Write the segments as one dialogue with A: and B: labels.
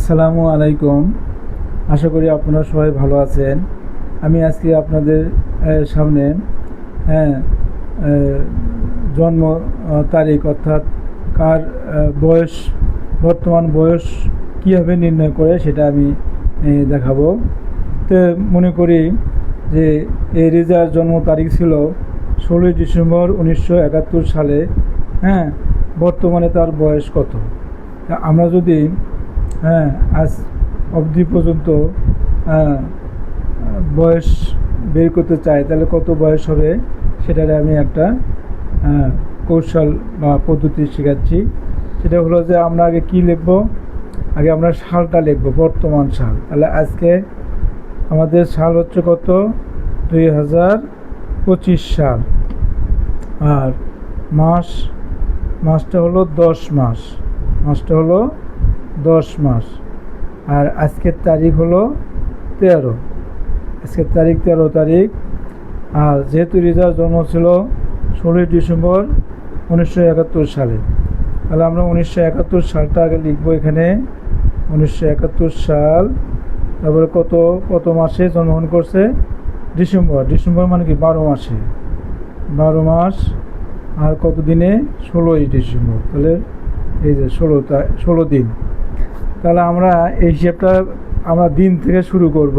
A: আসসালামু আলাইকুম। আশা করি আপনারা সবাই ভালো আছেন। আমি আজকে আপনাদের সামনে হ্যাঁ জন্ম তারিখ অর্থাৎ কার বয়স, বর্তমান বয়স কীভাবে নির্ণয় করে সেটা আমি দেখাবো। তো মনে করি যে এই রেজার জন্ম তারিখ ছিল 16 ডিসেম্বর 1971 সালে। বর্তমানে তার বয়স কত? আমরা যদি আজ অবধি পর্যন্ত বয়স বের করতে চাই তাহলে কত বয়স হবে সেটারে আমি একটা কৌশল বা পদ্ধতি শেখাচ্ছি। সেটা হলো যে আমরা আগে কি লিখব, আগে আমরা সালটা লিখব, বর্তমান সাল। তাহলে আজকে আমাদের সাল হচ্ছে কত? 2025 সাল। আর মাসটা হলো 10 মাস, মাসটা হলো 10 মাস। আর আজকের তারিখ হলো 13, আজকের তারিখ 13 তারিখ। আর যেহেতু রিজার জন্ম ছিল 16 ডিসেম্বর 1971 সালে, তাহলে আমরা 1971 সালটা আগে লিখব এখানে। 1971 সাল। তারপরে কত মাসে জন্মগ্রহণ করছে? ডিসেম্বর মানে কি 12 মাসে, 12 মাস। আর কত দিনে? 16ই ডিসেম্বর। তাহলে এই যে 16 দিন। তাহলে আমরা এই হিসেবটা আমরা দিন থেকে শুরু করব।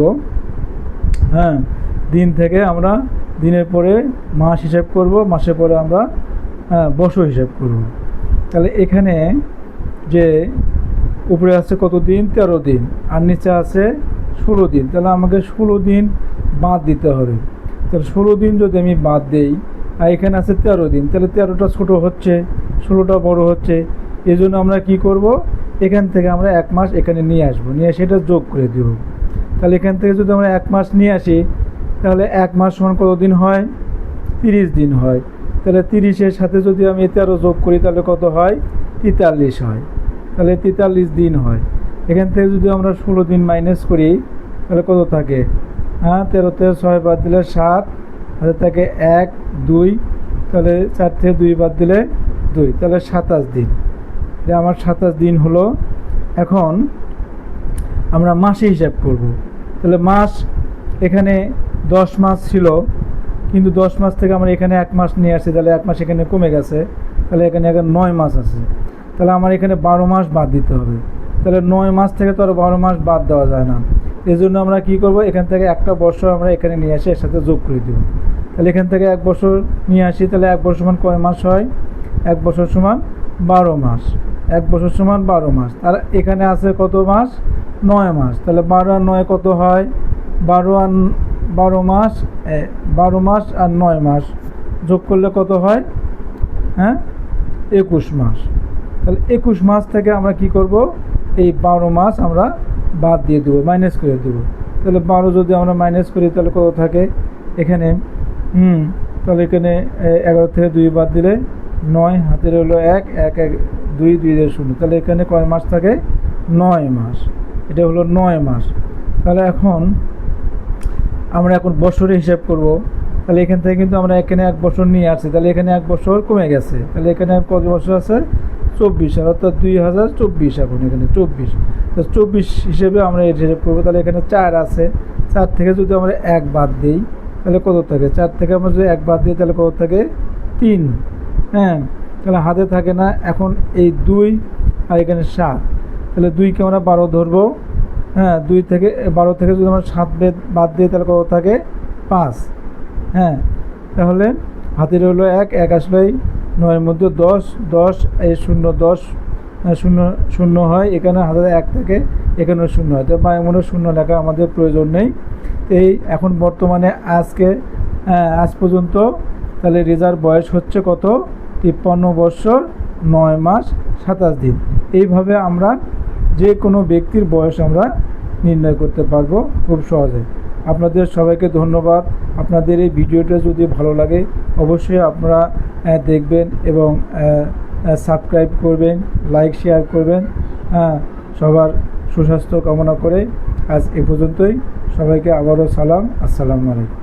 A: দিন থেকে আমরা দিনের পরে মাস হিসাব করব, মাসের পরে আমরা বছর হিসাব করব। তাহলে এখানে যে উপরে আছে কত দিন? 13 দিন। আর নিচে আছে 16 দিন। তাহলে আমাকে 16 দিন বাদ দিতে হবে। তাহলে 16 দিন যদি আমি বাদ দেই, আর এখানে আছে 13 দিন, তাহলে 13টা ছোটো হচ্ছে, 16টা বড় হচ্ছে। এই জন্য আমরা কি করব, এখান থেকে আমরা 1 মাস এখানে নিয়ে আসবো, নিয়ে সেটা যোগ করে দেব। তাহলে এখান থেকে যদি আমরা 1 মাস নিয়ে আসি, তাহলে 1 মাস সমান কত দিন হয়? 30 দিন হয়। তাহলে 30-এর সাথে যদি আমি 13 যোগ করি তাহলে কত হয়? 43 হয়। তাহলে 43 দিন হয়। এখান থেকে যদি আমরা 16 দিন মাইনাস করি তাহলে কত থাকে? 13-তে 6 বাদ দিলে 7, হাতে থাকে 1, 2, তাহলে 4 থেকে 2 বাদ দিলে 2, তাহলে 27 দিন। এটা আমার 27 দিন হলো। এখন আমরা মাসে হিসাব করব। তাহলে মাস এখানে 10 মাস ছিল, কিন্তু 10 মাস থেকে আমরা এখানে 1 মাস নিয়ে আসছি, তাহলে 1 মাস এখানে কমে গেছে। তাহলে এখানে 9 মাস আছে। তাহলে আমার এখানে 12 মাস বাদ দিতে হবে। তাহলে 9 মাস থেকে তো আর 12 মাস বাদ দেওয়া যায় না। এই জন্য আমরা কী করব, এখান থেকে একটা বছর আমরা এখানে নিয়ে আসি, এর সাথে যোগ করে দেব। তাহলে এখান থেকে 1 বছর নিয়ে আসি, তাহলে 1 বছর সমান কয় মাস হয়? 1 বছর সমান 12 মাস। 1 বছর সমান 12 মাস। আর এখানে আছে কত মাস? 9 মাস। তাহলে 12 আর 9 কত হয়? 12 মাস, 12 মাস আর 9 মাস যোগ করলে কত হয়? 21 মাস। তাহলে 21 মাস থেকে আমরা কি করব, এই 12 মাস আমরা বাদ দিয়ে দেবো, মাইনাস করে দেবো। তাহলে 12 যদি আমরা মাইনাস করি তাহলে কত থাকে এখানে? তাহলে এখানে 11 থেকে 2 বাদ দিলে 9, হাতের হলো 1, 1, 1, 2, 2 দিয়ে 0। তাহলে এখানে কয় মাস থাকে? 9 মাস। এটা হলো 9 মাস। তাহলে আমরা এখন বছরে হিসাব করব। তাহলে এখান থেকে কিন্তু আমরা এখানে 1 বছর নিয়ে আসছি, তাহলে এখানে 1 বছর কমে গেছে। তাহলে এখানে কত বছর আছে? 24, অর্থাৎ 2024। এখন এখানে 24, তো 24 হিসেবে আমরা এটা হিসাব করবো। তাহলে এখানে 4 আছে, 4 থেকে যদি আমরা 1 বাদ দিই তাহলে কত থাকে? 4 থেকে আমরা যদি 1 বাদ দিই তাহলে কত থাকে? 3। তাহলে হাতে থাকে না। এখন এই 2 আর এখানে 7, তাহলে 2কে আমরা 12 ধরবো। 2 থেকে 12 থেকে যদি আমরা 7 বাদ দিই তাহলে কত থাকে? 5। তাহলে হাতের হলো 1 আসলেই 9-এর মধ্যে 10, এই 0, 10, 0 হয়। এখানে হাতে 1 থেকে এখানে 0 হয়। তো মনে 0 লেখা আমাদের প্রয়োজন নেই। এই এখন বর্তমানে আজ পর্যন্ত তাহলে রেজার বয়স হচ্ছে কত? 53 বছর 9 মাস 27 দিন। এইভাবে আমরা যে কোনো ব্যক্তির বয়স আমরা নির্ণয় করতে পারবো খুব সহজে। আপনাদের সবাইকে ধন্যবাদ। আপনাদের এই ভিডিওটা যদি ভালো লাগে অবশ্যই আপনারা দেখবেন এবং সাবস্ক্রাইব করবেন, লাইক শেয়ার করবেন। সবার সুস্বাস্থ্য কামনা করে আজ এ পর্যন্তই। সবাইকে আবারও সালাম। আসসালামু আলাইকুম।